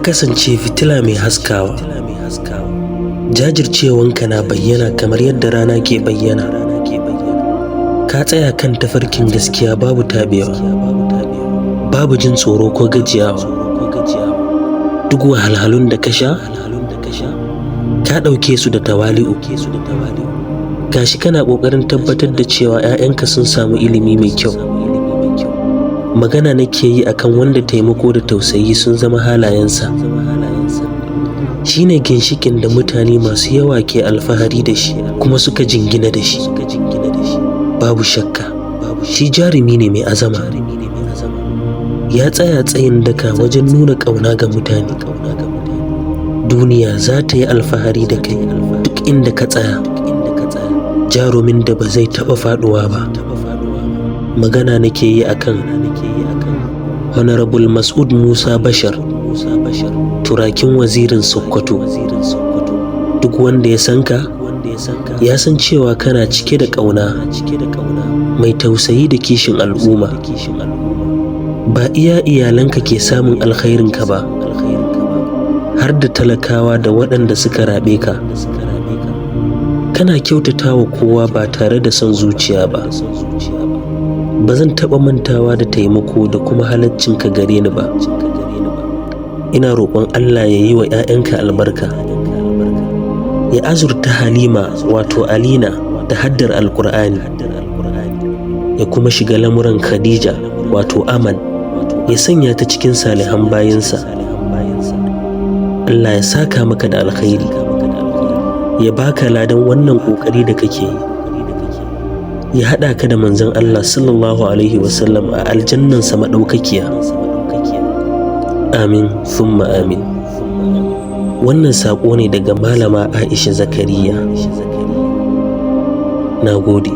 kasance fitila mai haskawa. Jajircewanka na bayyana kamar yadda rana ke bayyana. Ka tsaya kan tafarkin gaskiya babu tabewa, babu jin tsoro ko gajiyawa. Duk wahalhalun da ka sha, ka ɗauke su da tawali'u. Gashi kana ƙoƙarin tabbatar da cewa 'ya'yanka sun samu ilimi mai kyau. Magana nake yi akan wanda taimako da tausayi sun zama halayensa. Shi ne ginshikin da mutane masu yawa ke alfahari da shi kuma suka jingina da shi. Babu shakka, shi jarumi ne mai azama. Ya tsaya tsayin daka wajen nuna ƙauna ga mutane. Duniya za ta yi alfahari da kai duk inda ka tsaya. Jarumin da ba zai taɓa faɗuwa ba. Magana nake yi akan Honorable Mas'ud Musa Bashar, turakin wazirin Sokoto. Duk wanda ya san ka, ya san cewa kana cike da ƙauna, mai tausayi da kishin al'umma. Ba iya iyalanka ke samun alkhairinka ba, har da talakawa da waɗanda suka raɓe ka. Kana kyautatawa kowa ba tare da son zuciya ba. Ba zan taɓa mantawa da taimako da kuma halaccinka gare ni ba. Ina roƙon Allah ya yi wa 'ya'yanka albarka, ya azurta Halima wato Alina da haddar Alƙur'ani, ya kuma shiga lamuran Khadija wato Aman, ya sanya ta cikin salihan bayinsa. Allah ya saka maka da alkhairi, ya baka ladan wannan ƙoƙari da kake yi, ya haɗa ka da manzon Allah sallallahu alaihi wasallam a aljannansa maɗaukakiya. Amin thumma amin. Wannan saƙo ne daga Malama Aisha Zakariya. Na gode.